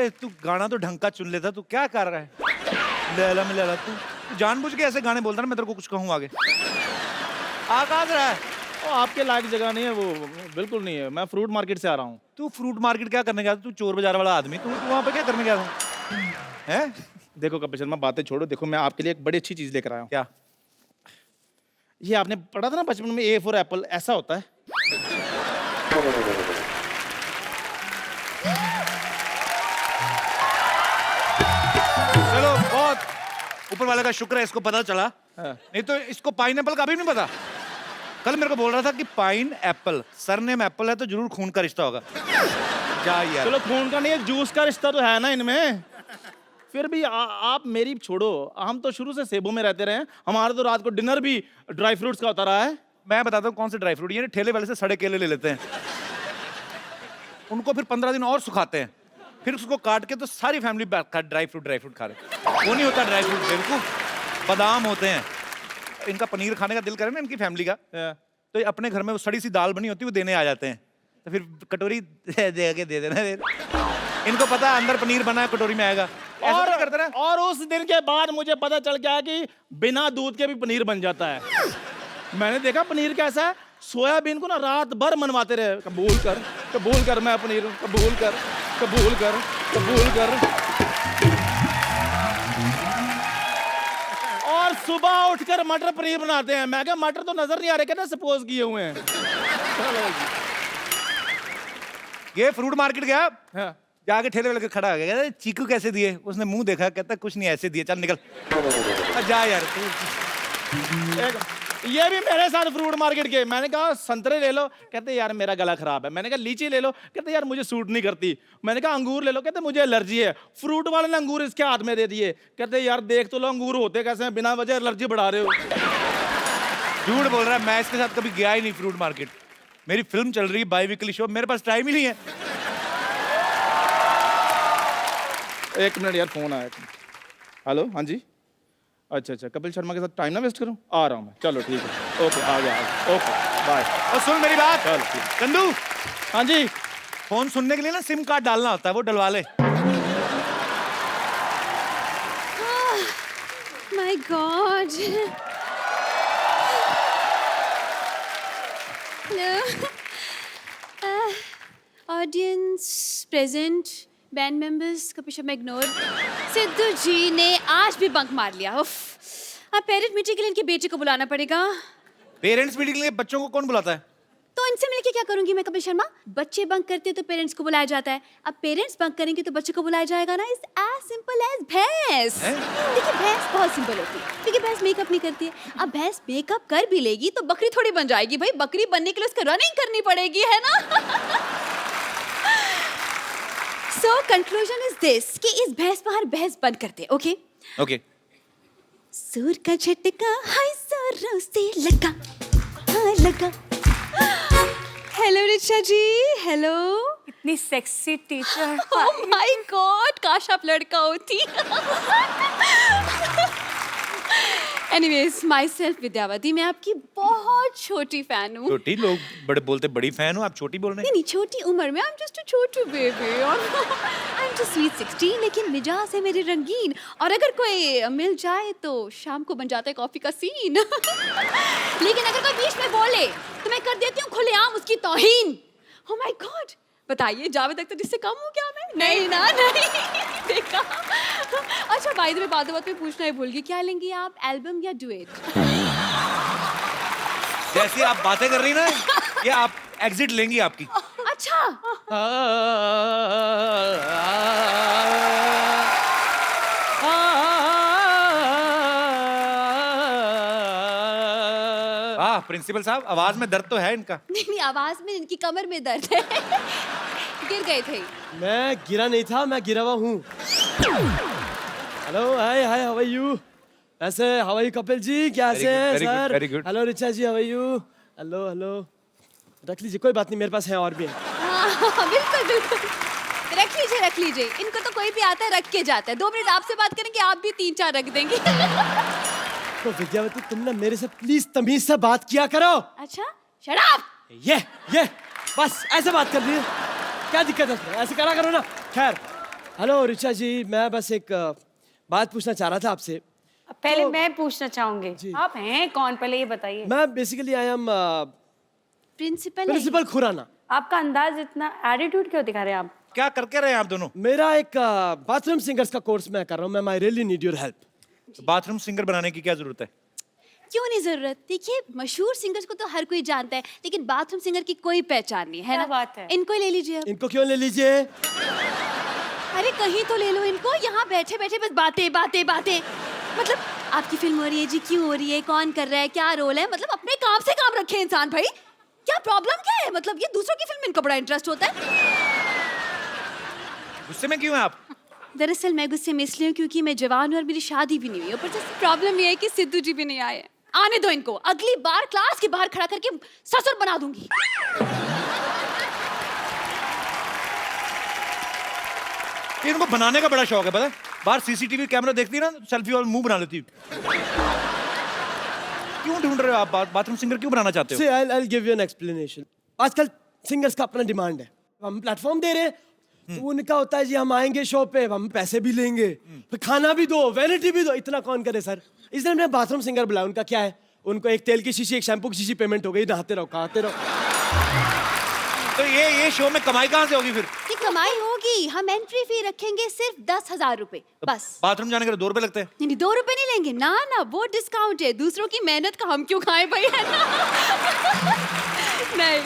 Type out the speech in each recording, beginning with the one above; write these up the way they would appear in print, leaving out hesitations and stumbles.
अबे तू गाना तो ढंग का चुन लेता, तू क्या कर रहा है? लैला में लैला, तू जानबूझ के ऐसे गाने बोलता ना, मैं तेरे को कुछ कहूँ आगे। आ कहाँ से रहा है? वो आपके लायक जगह नहीं है वो, बिल्कुल नहीं है। मैं फ्रूट मार्केट से आ रहा हूँ। तू फ्रूट मार्केट क्या करने गया था? तू चोर बाजार वाला आदमी, तू वहाँ पे क्या करने गया था? हैं? देखो कपिल शर्मा, बातें छोड़ो। देखो मैं आपके लिए एक बड़ी अच्छी चीज लेकर आया हूँ। क्या? ये आपने पढ़ा था ना बचपन में, ए फॉर एप्पल, ऐसा होता है। चलो बहुत ऊपर वाले का शुक्र है इसको पता चला। हाँ। नहीं तो इसको पाइन एप्पल का भी नहीं पता। कल मेरे को बोल रहा था कि पाइन एप्पल, सरनेम एप्पल है तो जरूर खून का रिश्ता होगा। जा यार। चलो खून का नहीं है, जूस का रिश्ता तो है ना इनमें। फिर भी आप मेरी छोड़ो, हम तो शुरू से सेबों में रहते रहे हैं। हमारा तो रात को डिनर भी ड्राई फ्रूट्स का होता रहा है। मैं बताता हूँ कौन से ड्राई फ्रूट, ये ठेले वाले से सड़े केले ले लेते हैं, उनको फिर 15 दिन और सुखाते हैं, फिर उसको काट के तो सारी फैमिली ड्राई फ्रूट खा रहे। वो नहीं होता ड्राई फ्रूट, बेवकूफ, बादाम होते हैं। इनका पनीर खाने का दिल करे ना इनकी फैमिली का, तो ये अपने घर में वो सड़ी सी दाल बनी होती है वो देने आ जाते हैं, तो फिर कटोरी दे के दे देना। इनको पता है अंदर पनीर बना है, कटोरी में आएगा। और करते ना। और उस दिन के बाद मुझे पता चल गया कि बिना दूध के भी पनीर बन जाता है। मैंने देखा पनीर कैसा है, सोयाबीन को ना रात भर मनवाते रहे, कबूल कर मैं पनीर हूं, कबूल कर। और सुबह उठकर मटर पनीर बनाते हैं। मैं कहा मटर तो नजर नहीं आ रहे, कहते सपोज किए हुए हैं। ये फ्रूट मार्केट गया, हाँ। जाके ठेले वाले के खड़ा हो गया, कहता चीकू कैसे दिए? उसने मुंह देखा, कहता कुछ नहीं ऐसे दिए, चल निकल। जा यार ये भी मेरे साथ फ्रूट मार्केट के। मैंने कहा संतरे ले लो, कहते यार मेरा गला खराब है। मैंने कहा लीची ले लो, कहते यार मुझे सूट नहीं करती। मैंने कहा अंगूर ले लो, कहते मुझे एलर्जी है। फ्रूट वाले ने अंगूर इसके हाथ में दे दिए, कहते यार देख तो लो अंगूर होते कैसे हैं, बिना वजह एलर्जी बढ़ा रहे हो। झूठ बोल रहा है, मैं इसके साथ कभी गया ही नहीं फ्रूट मार्केट। मेरी फिल्म चल रही है, बाई वीकली शो, मेरे पास टाइम ही नहीं है। एक मिनट यार, फोन आया। हेलो, हाँ जी। अच्छा, कपिल शर्मा के साथ टाइम ना वेस्ट करूं, आ रहा हूं मैं। चलो ठीक है, ओके, आ गया। Okay bye. और सुन मेरी बात, चलो ठीक। चंदू, हाँ जी। फोन सुनने के लिए ना सिम कार्ड डालना होता है, वो डलवा ले। My god. Hello audience present, band members, Kapil Sharma ignore. Sidhu ji ने आज भी बंक मार लिया। उफ, अब पेरेंट मीटिंग के लिए इनकी बेटी को बुलाना पड़ेगा। पेरेंट्स मीटिंग के लिए बच्चों को कौन बुलाता है? तो इनसे मिलके क्या करूंगी मैं कपिल शर्मा? बच्चे बंक करते तो पेरेंट्स को बुलाया जाता है, अब पेरेंट्स बंक करेंगे तो बच्चे को बुलाया जाएगा ना। इट्स एज सिंपल एज भैंस। देखिए भैंस बहुत सिंपल होती है, क्योंकि भैंस मेकअप नहीं करती है। अब भैंस मेकअप कर भी लेगी तो बकरी थोड़ी बन जाएगी भाई, बकरी बनने के लिए उसको रनिंग करनी पड़ेगी, है ना। So conclusion is this कि इस भैंस पर हर भैंस बंद करते, ओके? ओके। सूर का झटका हाय जोरों से लगा, हाँ लगा। हेलो रिचा जी, हेलो। इतनी sexy teacher. Oh my God, काश आप लड़का होती। एनीवेज, माई सेल्फ विद्यावती, मैं आपकी बहुत छोटी फैन हूँ। छोटी? लोग बड़े बोलते बड़ी फैन हो, आप छोटी बोल रहे हैं। नहीं, छोटी उम्र में, आई am just a Chhotu baby. I am just sweet 16, लेकिन मिजाज है मेरी रंगीन, और अगर कोई मिल जाए तो शाम को बन जाता है कॉफी का सीन। लेकिन अगर कोई बीच में बोले तो मैं कर देती हूँ खुलेआम उसकी तौहीन। ओह माय गॉड, बताइए जावेद अख्तर जिससे कम हूँ क्या मैं? नहीं ना, नहीं देखा। अच्छा बाय द वे, बात में पूछना ही भूल गई, क्या लेंगी आप, एल्बम या डुएट? जैसी आप बातें कर रही ना, ये आप एग्जिट लेंगी आपकी। अच्छा, प्रिंसिपल साहब, आवाज में दर्द तो है इनका। नहीं, आवाज में, इनकी कमर में दर्द है। गिर गए थे। मैं गिरा नहीं था, मैं गिरा हुआ हूँ। Hello, hi hi, how are you? ऐसे how are you Kapil ji, कैसे हैं sir? Very good. Hello Richa ji, how are you? Hello hello, रख लीजिए, कोई बात नहीं, मेरे पास है और भी है। हाँ, बिल्कुल बिल्कुल, रख लीजिए। इनको तो कोई भी आता है रख के जाता है। 2 मिनट आपसे बात करेंगे, आप भी 3-4 रख देंगे। तो विद्यावती, तुम ना मेरे से प्लीज तमीज से बात किया करो। अच्छा, शट अप। ये बस ऐसे बात कर रही है, क्या दिक्कत है उसमें? ऐसे करा करो ना। खैर, हेलो ऋचा जी, मैं बस एक बात पूछना चाह रहा था आपसे। पहले मैं पूछना चाहूंगी, जी। आप हैं कौन, पहले ये बताइए। मैं basically I am principal Khurana. आपका अंदाज इतना एटीट्यूड क्यों दिखा रहे हैं आप? क्या करके रहे हैं आप दोनों? मेरा एक बाथरूम सिंगर्स का कोर्स मैं कर रहा हूँ। मैं I really need your help. तो बाथरूम सिंगर बनाने की क्या जरूरत है? क्यों नहीं जरूरत? देखिए, मशहूर सिंगर्स को तो हर कोई जानता है, लेकिन बाथरूम सिंगर की कोई पहचान नहीं है क्या ना? बात है? इनको ही ले लीजिए अब। इनको क्यों ले लीजिए? अरे कहीं तो ले लो इनको, यहाँ बैठे बैठे बस बातें बातें बातें। मतलब आपकी फिल्म हो रही है जी, क्यों हो रही है, कौन कर रहा है, क्या रोल है, मतलब अपने काम से काम रखे इंसान भाई। क्या प्रॉब्लम क्या है? मतलब ये दूसरों की फिल्म, इनको बड़ा इंटरेस्ट होता है। गुस्से में क्यों हैं आप? दरअसल मैं गुस्से में इसलिए हूँ क्योंकि मैं जवान हूँ और मेरी शादी भी नहीं हुई। ऊपर से प्रॉब्लम ये है कि सिद्धू जी भी नहीं आए। आने दो इनको, अगली बार क्लास के बाहर खड़ा करके ससुर बना दूंगी। इनको बनाने का बड़ा शौक है, पता है? बाहर सीसीटीवी कैमरा देखती है ना, सेल्फी और मुंह बना लेती है। क्यों ढूंढ रहे हो आप बाथरूम सिंगर क्यों बनाना चाहते हो? See, I'll give you an explanation. आजकल सिंगर्स का अपना डिमांड है। हम प्लेटफॉर्म दे रहे हैं, तो उनका होता है जी हम आएंगे शो पे, हम पैसे भी लेंगे, फिर खाना भी दो, वैनिटी भी दो। इतना कौन करे सर? इसलिए हमने बाथरूम सिंगर बुलाया। उनका क्या है, उनको एक तेल की शीशी, एक शैम्पू की शीशी पेमेंट हो गई, नहाते रहो, खाते रहो। तो ये शो में कमाई कहाँ से होगी फिर? कि कमाई होगी, हम एंट्री फी रखेंगे सिर्फ 10,000 रुपए बस। बाथरूम जाने के लिए 2 रुपए लगते हैं। नहीं, 2 रुपए नहीं लेंगे ना ना, वो डिस्काउंट है। दूसरों की मेहनत का हम क्यों खाएं भाई, है ना? नहीं,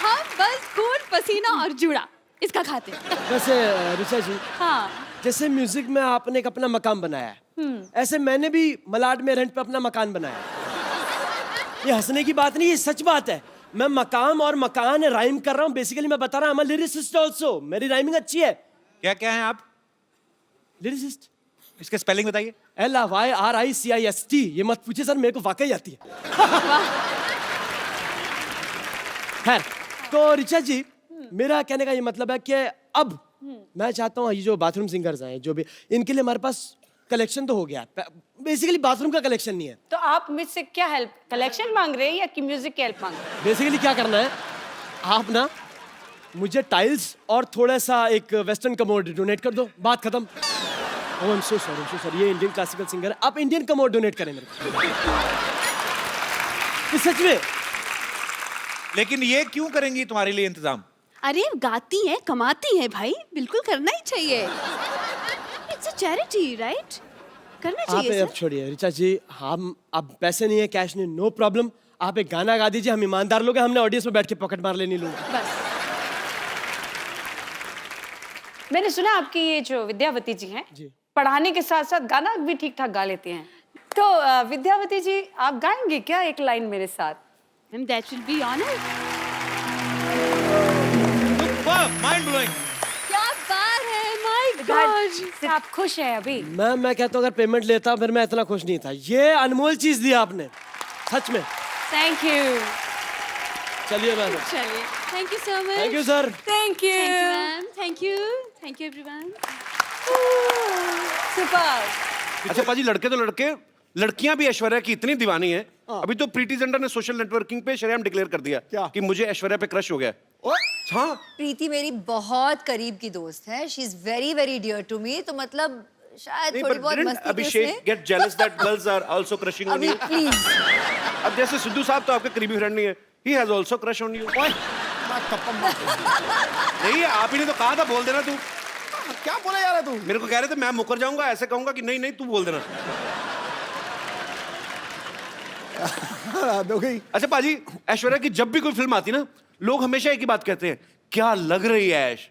हम बस खून पसीना और जुड़ा इसका खाते हैं। वैसे ऋचा जी, हाँ, जैसे म्यूजिक में आपने एक अपना मकान बनाया है, ऐसे मैंने भी मलाड में रेंट पे अपना मकान बनाया है। ये हंसने की बात नहीं, ये सच बात है। मैं मकाम और मकान राइम कर रहा हूँ। बेसिकली मैं बता रहा हूँ, लिरिसिस्ट ऑल्सो। मेरी राइमिंग अच्छी है। क्या क्या हैं आप? लिरिसिस्ट। इसके स्पेलिंग बताइए। LYRICIST। ये मत पूछिए सर, मेरे को वाकई आती है। खैर, तो ऋचा जी, मेरा कहने का ये मतलब है कि अब मैं चाहता हूँ ये जो बाथरूम सिंगर्स हैं, जो भी, इनके लिए हमारे पास कलेक्शन तो हो गया। बेसिकली बाथरूम का कलेक्शन नहीं है। तो आप मुझसे क्या हेल्प, कलेक्शन मांग रहे हैं या कि म्यूजिक की हेल्प मांग रहे हैं? बेसिकली क्या करना है, आप ना मुझे टाइल्स और थोड़ा सा एक वेस्टर्न कमोड डोनेट कर दो, बात खत्म। ओह आई एम सो सॉरी, ये इंडियन क्लासिकल सिंगर है। आप इंडियन कमोड डोनेट करें मेरे को। ये सच में। लेकिन ये क्यों करेंगी तुम्हारे लिए इंतजाम? अरे गाती हैं, कमाती हैं भाई, बिल्कुल करना ही चाहिए। It's a charity, right? करना आप चाहिए अब सर। छोड़िए ऋचा जी, हम अब पैसे नहीं है, कैश नहीं, नो प्रॉब्लम। आप एक गाना गा दीजिए, हम ईमानदार लोग हैं, हमने ऑडियंस में बैठ के पॉकेट मार लेनी लोग। बस मैंने सुना आपकी ये जो विद्यावती जी हैं, जी। पढ़ाने के साथ साथ गाना भी ठीक ठाक गा लेती हैं। तो विद्यावती जी, आप गाएंगे क्या एक लाइन मेरे साथ? Ma'am, that will be honour. Mind blowing. क्या बात है, माय गॉड। आप खुश हैं अभी? मैं कहता हूँ अगर पेमेंट लेता फिर मैं इतना खुश नहीं था। ये अनमोल चीज दी आपने, सच में। Thank you. चलिए मैम। चलिए, thank you so much. Thank you sir. Thank you. Thank you ma'am, thank you everyone. Super. अच्छा पाजी, लड़के तो लड़के, लड़कियां भी ऐश्वर्या की इतनी दीवानी है। अभी तो प्रीति जिंटा ने सोशल नेटवर्किंग पे शरेआम डिक्लेयर कर दिया क्या? कि मुझे ऐश्वर्या पे क्रश हो गया। हाँ, प्रीति मेरी बहुत करीब की दोस्त है। She is very very dear to me. तो मतलब शायद नहीं, थोड़ी but बहुत didn't मस्ती Abhishek get jealous that girls are also crushing on अभी you? प्लीज। अब जैसे सिद्धू साहब तो आपके करीबी फ्रेंड नहीं है, he has also crush on you. नहीं, आप ही ने तो कहा था बोल देना तू। क्या बोला जा रहा है तू? मेरे को कह रहे थे मैं मुकर जाऊंगा, ऐसे कहूंगा कि नहीं नहीं तू बोल देना। हद हो गई। अच्छा पाजी, ऐश्वर्या की जब भी कोई फिल्म आती ना, लोग हमेशा एक ही बात कहते हैं, क्या लग रही है ऐश।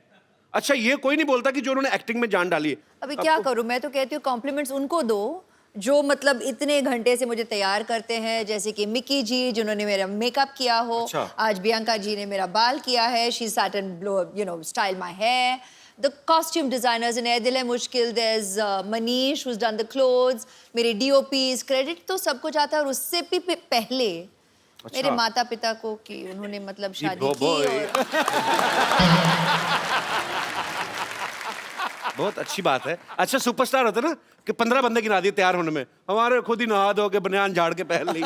अच्छा, ये कोई नहीं बोलता कि जो उन्होंने एक्टिंग में जान डाली है। अभी क्या करूं, मैं तो कहती हूँ कॉम्प्लीमेंट्स उनको दो जो मतलब इतने घंटे से मुझे तैयार करते हैं। जैसे कि मिकी जी जिन्होंने मेरा मेकअप किया हो। अच्छा। आज बियांका जी ने मेरा बाल किया है। She sat and blow, you know, style my hair. The costume designers in Air Dil Hai Mushkil, there's Manish who's done the clothes, मेरे DOPs, credit तो सबको जाता है। और उससे भी पहले मेरे माता पिता को कि उन्होंने मतलब शादी की। और बहुत अच्छी बात है। अच्छा, सुपरस्टार होता है ना कि 15 बंदे गिना दिए तैयार होने में, हमारे खुद ही नहा धो के बनियान झाड़ के पहन ली।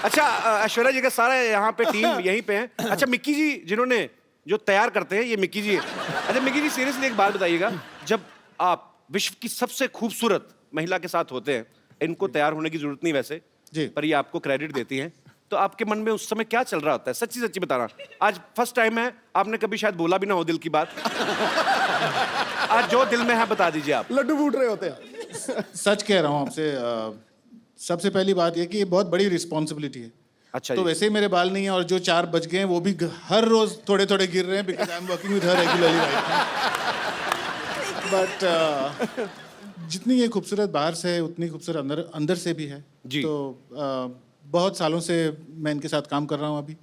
अच्छा, ऐश्वर्या जी का सारा यहाँ पे टीम यहीं पे है। अच्छा, मिक्की जी जिन्होंने जो तैयार करते हैं ये मिक्की जी है। अच्छा मिक्की जी सीरियसली एक बात बताइएगा, जब आप विश्व की सबसे खूबसूरत महिला के साथ होते हैं, इनको तैयार होने की जरूरत नहीं वैसे जी। पर ये आपको क्रेडिट देती हैं, तो आपके मन में उस समय क्या चल रहा होता है? सच्ची सच्ची बताना। आज फर्स्ट टाइम है, आपने कभी शायद बोला भी ना हो दिल की बात। आज जो दिल में है बता दीजिए आप। लड्डू फूट रहे होते हैं। सच कह रहा हूँ आपसे। सबसे पहली बात ये कि ये बहुत बड़ी रिस्पॉन्सिबिलिटी है। अच्छा तो जी। वैसे ही मेरे बाल नहीं है, और जो 4 बज गए हैं वो भी हर रोज थोड़े थोड़े गिर रहे हैं, because I am working with her regularly right. But जितनी ये खूबसूरत बाहर से है उतनी खूबसूरत अंदर से भी है जी। तो बहुत सालों से मैं इनके साथ काम कर रहा हूँ अभी।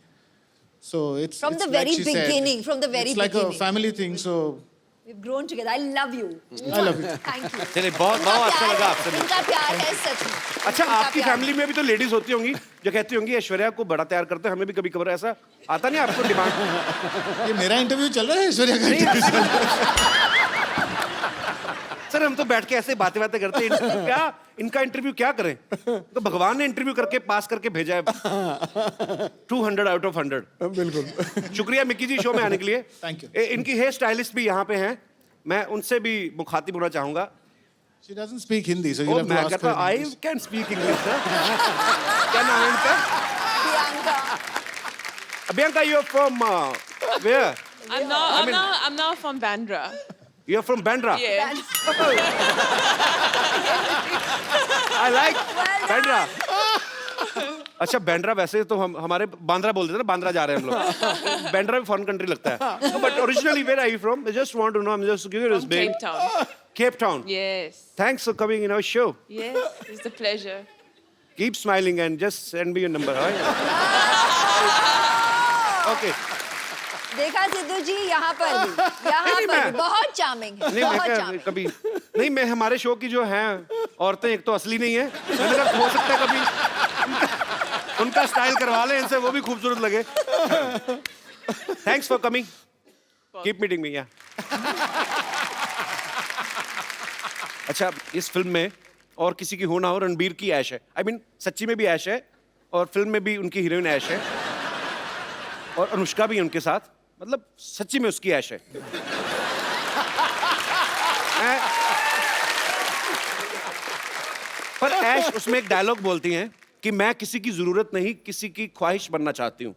So it's From the very beginning, from the very like a beginning. Family thing. So We've grown together. I love you. I love you. Thank you. चलिए बहुत बहुत अच्छा लगा आपसे मिलकर। इनका प्यार है सच में। अच्छा इनका आपकी प्यार। फैमिली में भी तो लेडीज होती होंगी जो कहती होंगी ऐश्वर्या को बड़ा तैयार करते हैं, हमें भी कभी कभार ऐसा आता नहीं आपको डिमांड? ये मेरा इंटरव्यू चल रहा है, ऐश्वर्या का इंटरव्यू चल रहा है। सर हम तो बैठ के ऐसे बातें बातें करते हैं, इनका इंटरव्यू क्या करें? तो भगवान ने इंटरव्यू करके पास करके भेजा है 200 आउट ऑफ 100। बिल्कुल। शुक्रिया मिक्की जी शो में आने के लिए। Thank you. इनकी हेयर स्टाइलिस्ट भी यहाँ पे हैं, मैं उनसे भी मुखातिब होना चाहूंगा। She doesn't speak Hindi, so you'll oh, have to मैं ask कहता her in I English. Can speak English sir. क्या नाम है इनका? Priyanka. Bianca, you're from where? I'm now from Bandra. You're from Bandra. Yeah. I like Bandra. अच्छा बैंड्रा वैसे तो हम हमारे बांद्रा बोल देते ना, बांद्रा जा रहे हैं हम लोग। बैंड्रा भी फॉरेन कंट्री लगता है। But originally where are you from? I just want to know, I am just curious From baby. Cape Town. Cape Town. Yes. Thanks for coming in our show. Yes. It's a pleasure. Keep smiling and just send me your number. Right? Okay. देखा सिद्धू जी यहाँ पर भी मैं- बहुत charming है, नहीं मैं बहुत क्या चार्मिंग। कभी नहीं, मैं हमारे शो की जो हैं औरतें एक तो असली नहीं है, मैंने कहा हो सकता है कभी उनका स्टाइल करवा लें इनसे, वो भी खूबसूरत लगे। Thanks for coming, keep meeting me. अच्छा इस फिल्म में और किसी की हो ना हो, रणबीर की ऐश है। आई मीन सच्ची में भी ऐश है और फिल्म में भी उनकी हीरोइन ऐश है, और अनुष्का भी उनके साथ, मतलब सच्ची में उसकी ऐश है। पर ऐश उसमें एक डायलॉग बोलती हैं कि मैं किसी की जरूरत नहीं, किसी की ख्वाहिश बनना चाहती हूँ।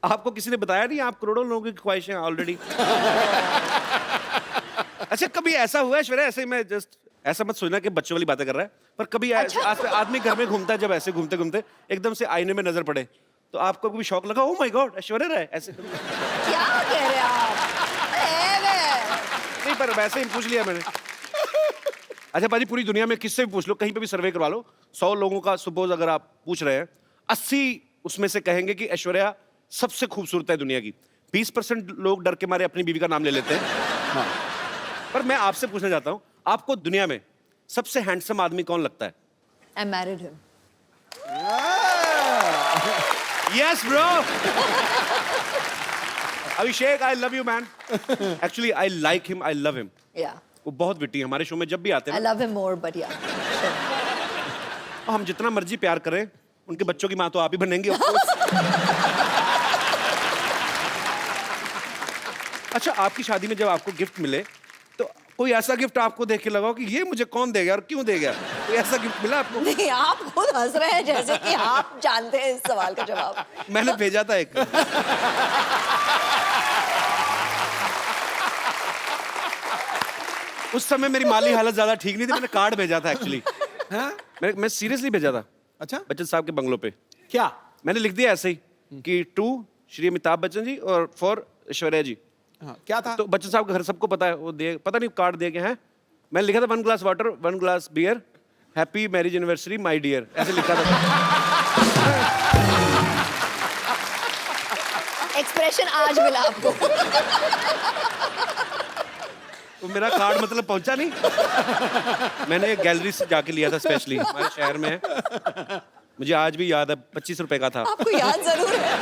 आपको किसी ने बताया नहीं आप करोड़ों लोगों की ख्वाहिश हैं ऑलरेडी? अच्छा कभी ऐसा हुआ है ऐश्वर्या, ऐसे मैं जस्ट ऐसा मत सोचना कि बच्चों वाली बातें कर रहा है, पर कभी आदमी घर में घूमता है, जब ऐसे घूमते घूमते एकदम से आईने में नजर पड़े तो आपको कभी शौक लगा, oh my God Aishwarya Rai ऐसे? क्या कह रहे हैं आप? नहीं पर वैसे ही पूछ लिया मैंने। अच्छा पाजी पूरी दुनिया में किससे भी पूछ लो, कहीं पे भी सर्वे करवा लो, 100 लोगों का सपोज अगर आप पूछ रहे हैं, 80 उसमें से कहेंगे कि ऐश्वर्या सबसे खूबसूरत है दुनिया की। 20% लोग डर के मारे अपनी बीवी का नाम ले लेते हैं। हाँ। पर मैं आपसे पूछना चाहता हूं, आपको दुनिया में सबसे हैंडसम आदमी कौन लगता है? I married him. Yes bro. Abhishek I love you man. Actually I like him, I love him. Yeah. वो बहुत विटी है, हमारे शो में जब भी आते I हैं love him more, but yeah. हम जितना मर्जी प्यार करें, उनके बच्चों की माँ तो आप ही बनेंगे of course. अच्छा आपकी शादी में जब आपको गिफ्ट मिले तो कोई ऐसा गिफ्ट आपको देख के लगा कि ये मुझे कौन देगा और क्यों देगा? कोई ऐसा गिफ्ट मिला आपको? नहीं आप खुद हंस रहे हैं जैसे कि आप जानते हैं इस सवाल का जवाब। मैंने भेजा था एक। उस समय मेरी माली हालत ज्यादा ठीक नहीं थी, मैंने कार्ड भेजा था एक्चुअली। मैं सीरियसली भेजा था। अच्छा बच्चन साहब के बंगलों पे क्या? मैंने लिख दिया ऐसे ही कि टू श्री अमिताभ बच्चन जी और फॉर ऐश्वर्या जी। हाँ, क्या था? तो बच्चन साहब का घर सबको पता है, वो दे पता नहीं कार्ड दे के हैं। मैंने लिखा था 1 glass water 1 glass beer happy marriage anniversary my dear, ऐसे लिखा था। एक्सप्रेशन आज मिला आपको। तो मेरा कार्ड मतलब पहुंचा नहीं। मैंने एक गैलरी से जाके लिया था स्पेशली, हमारे शहर में है, मुझे आज भी याद है। 25 रुपए का था। आपको याद जरूर है।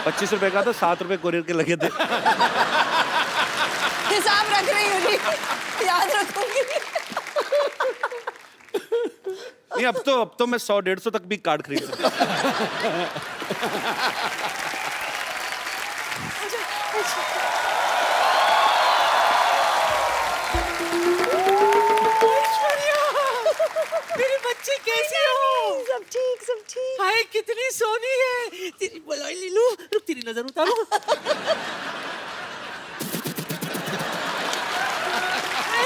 25 रुपए का था, 7 रुपए कोरियर के लगे थे। हिसाब रख रही हूँ जी, याद रखूंगी। नहीं अब तो मैं 100-150 तक भी कार्ड खरीद सकता। मेरे बच्चे कैसे हो? सब ठीक, सब ठीक। हाय कितनी सोनी है। तेरी बलाई ले लूं। रुक तेरी नजर उतारूं।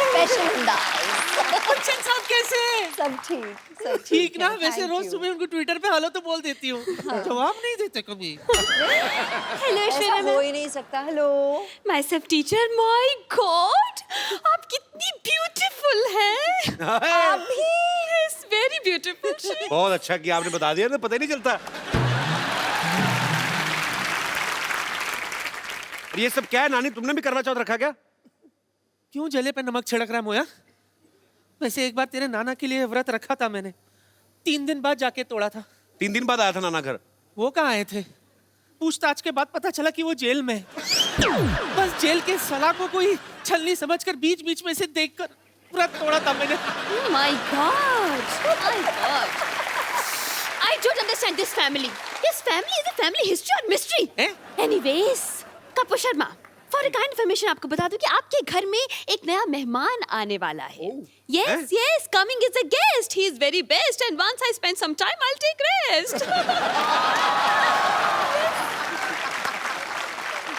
Special अंदाज। बच्चन साहब कैसे हैं? सब ठीक, सब ठीक ना? है, वैसे thank रोज you। सुबह उनको ट्विटर पे हेलो तो बोल देती हूँ, जवाब नहीं देते कभी। हेलो ऐसा ऐश्वर्या हो ही नहीं सकता। Hello. My self teacher, my God, आप कितनी ब्यूटीफुल हैं। आप भी यस, वेरी ब्यूटीफुल। बहुत अच्छा किया आपने बता दिया ना, पता ही नहीं चलता। ये सब क्या है नानी, तुमने भी करवा चौथ रखा क्या? क्यों जले पे नमक छिड़क रहा है मोया? वैसे एक बार तेरे नाना के लिए व्रत रखा था मैंने, 3 दिन बाद जाके तोड़ा था। 3 दिन बाद आया था नाना घर। वो कहाँ आए थे? पूछताछ के बाद पता चला कि वो जेल में है। बस जेल के सलाखों को ही छलनी समझकर बीच बीच में से देखकर व्रत तोड़ा था मैंने। My God! My God! I don't understand this family. This family is a family history or mystery. हैं? Anyways, Kapoor Sharma, for a kind information आपको बता दूं कि आपके घर में एक नया मेहमान आने वाला है. Yes, yes, coming is a guest. He is very best, and once I spend some time, I'll take rest.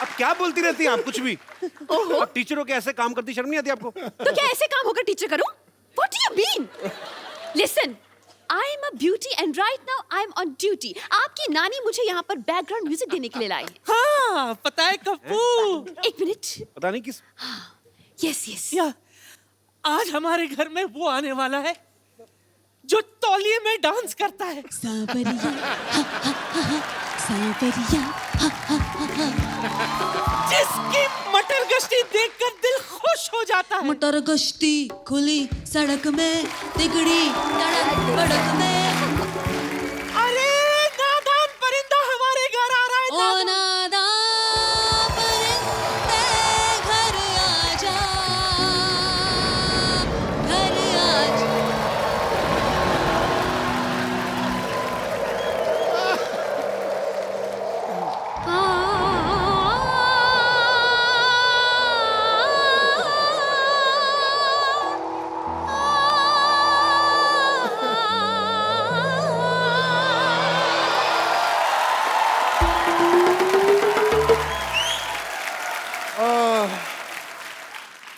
अब क्या बोलती रहती हैं आप कुछ भी? आप टीचरों के ऐसे काम करती, शर्म नहीं आती आपको? तो क्या ऐसे काम होकर टीचर करूं? What do you mean? Listen, I am a beauty and right now I am on duty. आपकी नानी मुझे यहाँ पर बैकग्राउंड म्यूजिक देने के लिए लाई. हाँ, पता है कपूर। एक मिनट. पता नहीं किस। Yes, yes. या, आज हमारे घर में वो आने वाला है जो तौलिए में डांस करता है। सावरिया, हा, हा, हा, हा, सावरिया, हा, हा, हा, हा। जिसकी मटर गश्ती देखकर दिल खुश हो जाता है। मटर गश्ती खुली सड़क में, तिगड़ी धड़क भड़क में। अरे नादान परिंदा हमारे घर आ रहा है। ओ नादा परिंदे घर आजा, घर आजा।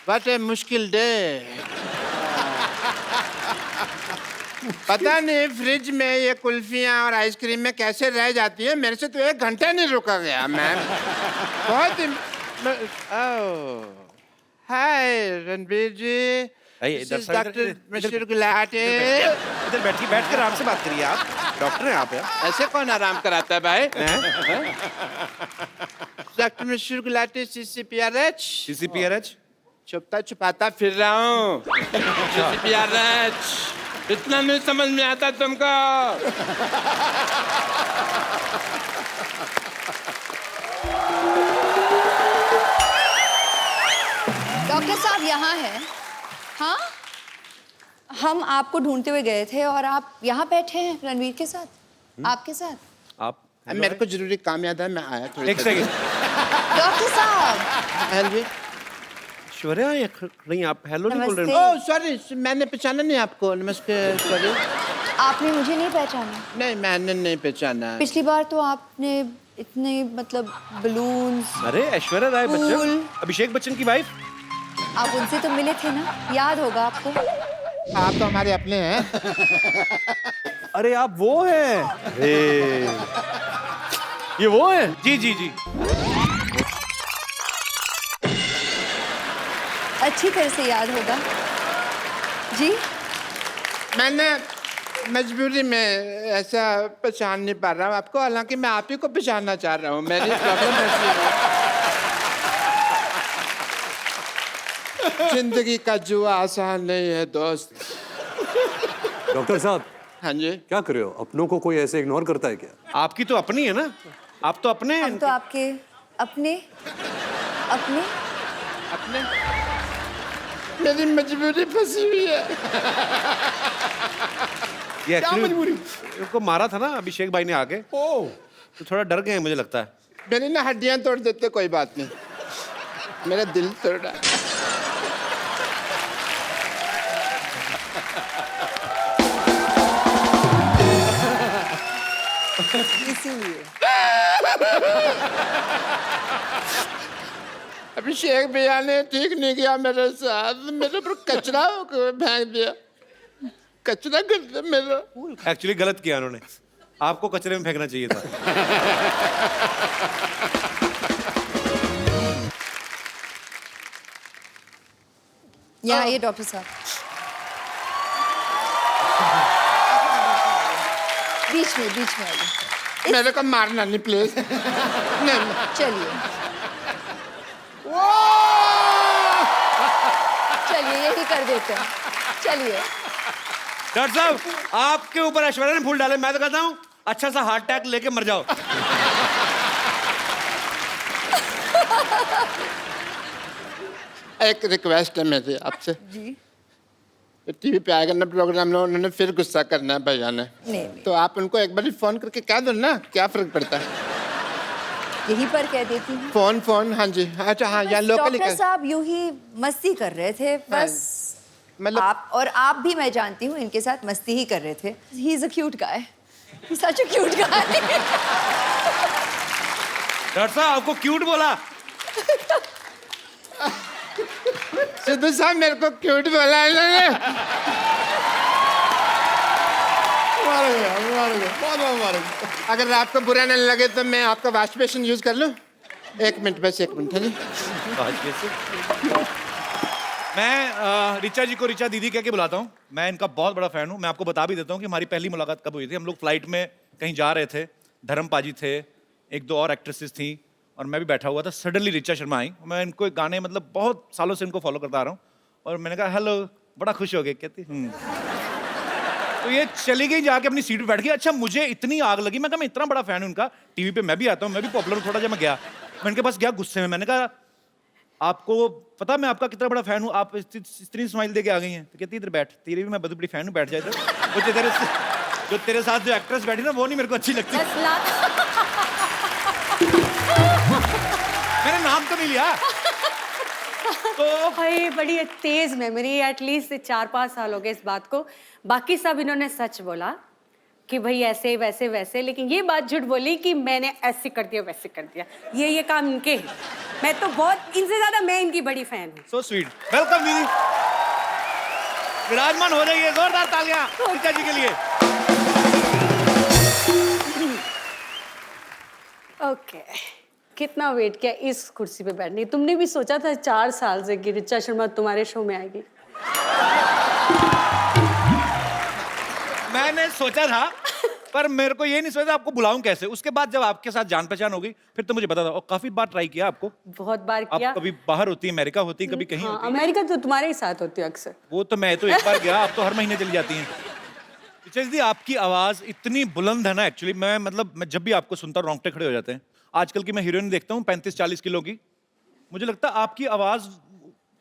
What a मुश्किल डे। पता नहीं फ्रिज में ये कुल्फियाँ और आइसक्रीम में कैसे रह जाती है। मेरे से तो 1 घंटा नहीं रुका गया मैम। बहुत ही hi Ranbir ji. Doctor mister Gulati. इधर बैठिए, बैठ कर आराम से बात करिए। आप डॉक्टर हैं आप? ऐसे कौन आराम कराता है भाई? Doctor mister Gulati CCPRH। CCPRH? छुपता छुपाता फिर रहा हूँ। CCPRH इतना नहीं समझ में आता तुमको? डॉक्टर साहब यहाँ हैं। हाँ, हम आपको ढूंढते हुए गए थे और आप यहाँ बैठे हैं रणवीर के साथ, आपके साथ। आप मेरे को जरूरी काम याद है, मैं आया थोड़ी। एक सेकंड। डॉक्टर साहब। हेलो ऐश्वर्या, नहीं आप हेलो नहीं बोल रहे नमस्ते। हो? ओह सॉरी, मैंने पहचाना नहीं आपको। नमस्ते। सॉरी। आपने मुझे नहीं पहचाना? नहीं, मैंने नहीं पहचाना। पिछली बार तो आपने इतने मतलब बलून्स। अरे ऐश्वर्या राय बच्चन, फूल। अभिषेक बच्चन की वाइफ। आप उनसे तो मिले थे ना, याद होगा आपको। आप तो हमारे अपने हैं। अरे आप वो हैं? ये वो हैं? जी जी जी। अच्छी तरह से याद होगा जी। मैंने मजबूरी में ऐसा पहचान नहीं पा रहा हूँ आपको, हालांकि मैं आप ही को पहचानना चाह रहा हूँ। मेरी प्रॉब्लम ऐसी है। जिंदगी का जुआ आसान नहीं है दोस्त। डॉक्टर साहब। हाँ जी। क्या कर रहे हो? अपनों को कोई ऐसे इग्नोर करता है क्या? आपकी तो अपनी है ना, आप तो अपने हैं। हम तो आपके अपने अपने अपने। मेरी मजबूरी फंसी हुई है। ये क्या मजबूरी? उनको मारा था ना अभिषेक भाई ने आके, तो थोड़ा डर गए मुझे लगता है। मेरी ना हड्डियां तोड़ देते, कोई बात नहीं, मेरा दिल तोड़ा। इसीलिए अभिषेक भैया ने ठीक नहीं किया मेरे साथ, मेरे पर कचरा फेंक दिया, कचरा कर दिया मेरा। एक्चुअली गलत किया उन्होंने, आपको कचरे में फेंकना चाहिए था। यहाँ आइए डॉक्टर साहब, बीच में आइए। मेरे को मारना नहीं प्लीज। नहीं, चलिए चलिए यही कर देते हैं, चलिए। डॉक्टर साहब, आपके ऊपर ऐश्वर्या ने फूल डाले, मैं तो कहता हूँ अच्छा सा हार्ट अटैक लेके मर जाओ। एक रिक्वेस्ट है मेरी आपसे जी। टीवी पे आएगा ना प्रोग्राम में, उन्होंने फिर गुस्सा करना है भैया ने, नहीं। तो आप उनको एक बार फोन करके कह दो ना, क्या फर्क पड़ता है। यहीं पर कह देती हूँ। फोन हाँ जी, अच्छा हाँ, यहाँ लोकल डॉक्टर साहब यूं ही मस्ती कर रहे थे बस, मतलब आप भी मैं जानती हूँ इनके साथ मस्ती ही कर रहे थे। He is a cute guy, such a cute guy. Doctor साहब आपको क्यूट बोला? सिद्धू साहब मेरे को क्यूट बोला है इन्होंने। अगर आपको बुरा नहीं लगे तो मैं आपका वॉश बेसिन यूज कर लूं? 1 मिनट, बस 1 मिनट है जी। मैं रिचा जी को रिचा दीदी कह के बुलाता हूँ। मैं इनका बहुत बड़ा फैन हूँ। मैं आपको बता भी देता हूँ कि हमारी पहली मुलाकात कब हुई थी। हम लोग फ्लाइट में कहीं जा रहे थे, धर्म पाजी थे, 1-2 और एक्ट्रेसेस थी और मैं भी बैठा हुआ था। सडनली रिचा शर्मा आई। मैं इनको एक गाने, मतलब बहुत सालों से इनको फॉलो करता आ रहा हूँ, और मैंने कहा हेलो, बड़ा खुश हो गए। कहती तो ये चली गई, जाके अपनी सीट पे बैठ गई। अच्छा, मुझे इतनी आग लगी, मैं कहा मैं इतना बड़ा फैन हूँ उनका, टीवी पे मैं भी आता हूँ, मैं भी पॉपुलर हूँ थोड़ा। जब मैं गया, मैं इनके पास गया गुस्से में, मैंने कहा आपको पता मैं आपका कितना बड़ा फैन हूँ, आप इतनी स्माइल दे के आ गई हैं। तो कहती इधर बैठ, तेरी भी मैं बहुत बड़ी फैन हूँ, बैठ जाए। जो तेरे साथ जो एक्ट्रेस बैठी ना, वो नहीं मेरे को अच्छी लगती। मैंने नाम तो नहीं लिया। तो भाई बड़ी तेज मेमोरी, एटलीस्ट 4-5 साल हो गए इस बात को। बाकी सब इन्होंने सच बोला कि भाई ऐसे वैसे वैसे, लेकिन ये बात झूठ बोली कि मैंने ऐसे कर दिया वैसे कर दिया। ये काम इनके हैं। मैं तो बहुत, इनसे ज्यादा मैं इनकी बड़ी फैन हूँ। So sweet. वेलकम दीदी, विराजमान हो जाइए। जोरदार तालियां रिचा जी के लिए। ओके, कितना वेट किया इस कुर्सी पे बैठने। तुमने भी सोचा था 4 साल से कि रिचा शर्मा तुम्हारे शो में आएगी? मैंने सोचा था, पर मेरे को ये नहीं सोचा आपको बुलाऊं कैसे। उसके बाद जब आपके साथ जान पहचान हो गई, फिर तो मुझे पता था। और काफी बार ट्राई किया आपको, बहुत बार किया। आप कभी बाहर होती, अमेरिका होती, कभी कहीं हाँ, होती। अमेरिका तो तुम्हारे ही साथ होती है अक्सर। वो तो मैं तो एक बार गया, आप तो हर महीने चली जाती हैं। रिचा जी, आपकी आवाज इतनी बुलंद है ना, एक्चुअली मैं जब भी आपको सुनता हूँ रोंगटे खड़े हो जाते हैं। आजकल की मैं हीरोइन देखता हूँ 35-40 किलो की, मुझे लगता है आपकी आवाज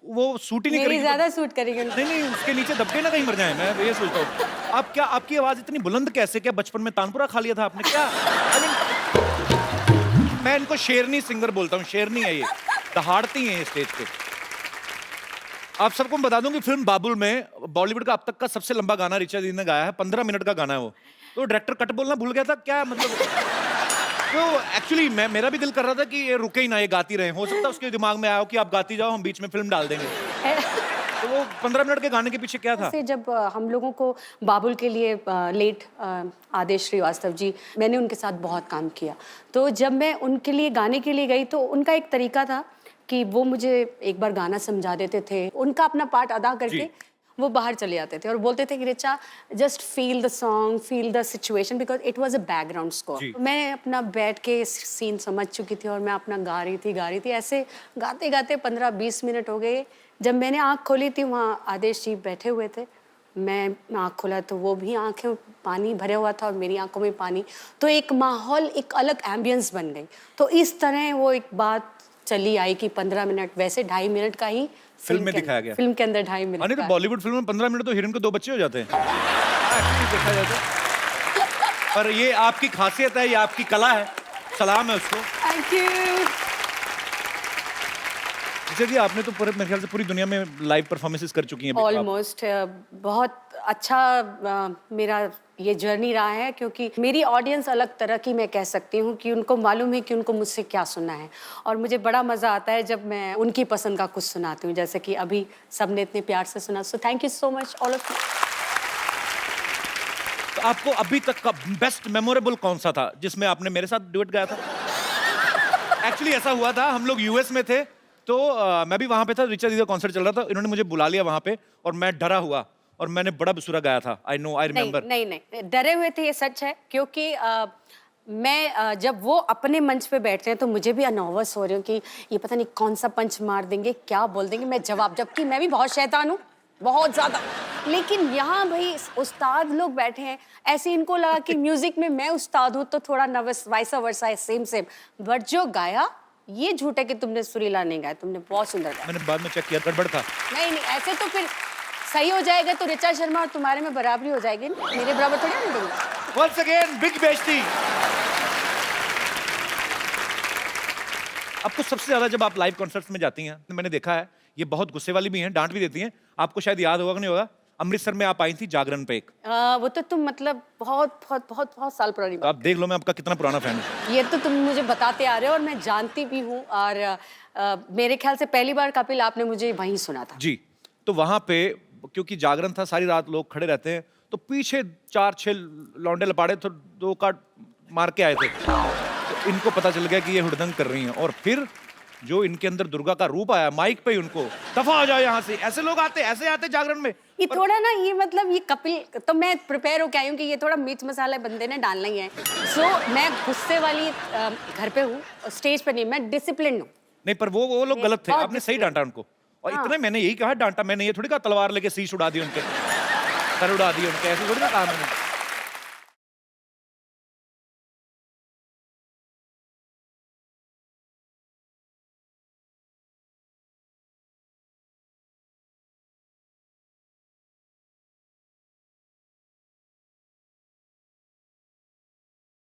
वो सूट ही नहीं करेगी। ज्यादा सूट करेगी। नहीं, उसके नीचे दबके ना कहीं मर जाए। मैं ये सोचता हूँ, आपकी आवाज इतनी बुलंद कैसे? क्या बचपन में तानपुरा खा लिया था आपने क्या? मैं इनको शेरनी सिंगर बोलता हूँ। शेरनी है ये, दहाड़ती हैं ये स्टेज पे। आप सबको मैं बता दूं कि फिल्म बाबुल में बॉलीवुड का अब तक का सबसे लंबा गाना रिचा जी ने गाया है। 15 मिनट का गाना है वो। तो डायरेक्टर कट बोलना भूल गया था क्या, मतलब तो एक्चुअली मेरा भी दिल कर रहा था कि ये रुके ही ना, ये गाती रहे। हो सकता है उसके दिमाग में आया हो कि आप गाती जाओ, हम बीच में फिल्म डाल देंगे। तो वो 15 मिनट के गाने के पीछे क्या था? जब हम लोगों को बाबुल के लिए लेट आदेश श्रीवास्तव जी, मैंने उनके साथ बहुत काम किया। तो जब मैं उनके लिए गाने के लिए गई, तो उनका एक तरीका था कि वो मुझे एक बार गाना समझा देते थे, उनका अपना पार्ट अदा करके वो बाहर चले जाते थे और बोलते थे कि Richa just feel the song, feel the situation, because it was a background score. मैं अपना बैठ के सीन समझ चुकी थी और मैं अपना गा रही थी। ऐसे गाते गाते 15-20 मिनट हो गए। जब मैंने आँख खोली थी, वहाँ आदेश जी बैठे हुए थे। मैं आँख खोला तो वो भी आँखें पानी भरे हुआ था और मेरी आँखों में पानी। तो एक माहौल, एक अलग एम्बियंस बन गई। तो इस तरह वो एक बात चली आई कि 15 मिनट, वैसे 2.5 मिनट का ही फिल्म में दिखाया गया। फिल्म के अंदर 2.5 मिनट। नहीं तो बॉलीवुड फिल्म में 15 मिनट तो हीरोइन को 2 बच्चे हो जाते हैं। देखा जाता है। पर ये आपकी खासियत है, ये आपकी कला है। सलाम है उसको। Thank you. जी आपने तो पूरे मेरे ख्याल से पूरी दुनिया में लाइव परफॉर्मेंसेस कर चुकी हैं अभी आप। ऑलमोस्ट बहुत अच्छा मेरा ये जर्नी रहा है, क्योंकि मेरी ऑडियंस अलग तरह की मैं कह सकती हूँ कि उनको मालूम है कि उनको मुझसे क्या सुनना है, और मुझे बड़ा मज़ा आता है जब मैं उनकी पसंद का कुछ सुनाती हूँ, जैसे कि अभी सबने इतने प्यार से सुना। So thank you so much all of you. तो आपको अभी तक का बेस्ट मेमोरेबल कौन सा था जिसमें आपने मेरे साथ डुएट गाया था? एक्चुअली ऐसा हुआ था, हम लोग यूएस में थे, तो मैं भी वहां पे था, रिचा दी का कॉन्सर्ट चल रहा था, इन्होंने मुझे बुला लिया वहां पे और मैं डरा हुआ और मैंने बड़ा बेसुरा गाया था। I know, I remember. नहीं, डरे हुए थे, ये सच है, क्योंकि मैं जब वो अपने मंच पे बैठते हैं तो मुझे भी नर्वस हो रही हूँ कि ये पता नहीं कौन सा पंच मार देंगे, क्या बोल देंगे, मैं जवाब, जबकि मैं भी बहुत शैतान हूँ, बहुत ज्यादा। लेकिन यहाँ भाई उस्ताद लोग बैठे हैं, ऐसे इनको लगा कि म्यूजिक में मैं उस्ताद हूँ, तो थोड़ा नर्वस, वाइसा वर्सा है, सेम। बट जो गाया, ये झूठ है कि तुमने सुरीला नहीं गाया, तुमने बहुत सुंदर गाया। मैंने बाद में चेक किया, गड़बड़ था। नहीं, ऐसे तो फिर सही हो जाएगा तो ऋचा शर्मा और तुम्हारे में बराबरी हो जाएगी ना, मेरे बराबर थोड़ी ना दूंगा। Once again, big बेइज्जती। आपको सबसे ज्यादा जब आप लाइव कॉन्सर्ट्स में जाती हैं, तो मैंने देखा है ये बहुत गुस्से वाली भी हैं, डांट भी देती हैं। आपको शायद याद होगा कि नहीं होगा, अमृतसर में आप आई थी जागरण पे एक। वो तो तुम मतलब बहुत साल पुरानी तो आप देख लो मैं आपका कितना पुराना फैन हूँ। ये तो तुम मुझे बताते आ रहे हो और मैं जानती भी हूँ, और मेरे ख्याल से पहली बार कपिल आपने मुझे वहीं सुना था। जी, तो वहां पे क्योंकि जागरण था, सारी रात लोग खड़े रहते हैं, तो पीछे 4-6 लौंडे लपाड़े तो 2 काट मार के आए थे, तो इनको पता चल गया कि ये हुड़दंग कर रही हैं, और फिर जो इनके अंदर दुर्गा का रूप आया, माइक पे ही उनको दफा हो जाओ यहाँ से, ऐसे लोग आते, ऐसे आते जागरण में। ये थोड़ा ना, ये मतलब ये कपिल, तो मैं प्रिपेयर होके आई हूँ कि ये थोड़ा मिर्च मसाला बंदे ने डालना ही है। सो मैं गुस्से वाली घर पे हूँ, स्टेज पे नहीं, मैं डिसिप्लिन हूँ। नहीं, पर वो लोग गलत थे, आपने सही डांटा उनको, और हाँ। इतने मैंने यही कहा डांटा, मैंने ये थोड़ी कहा तलवार लेके शीश उड़ा दी उनके, सर उड़ा दी उनके, ऐसे थोड़ी ना कहा मैंने।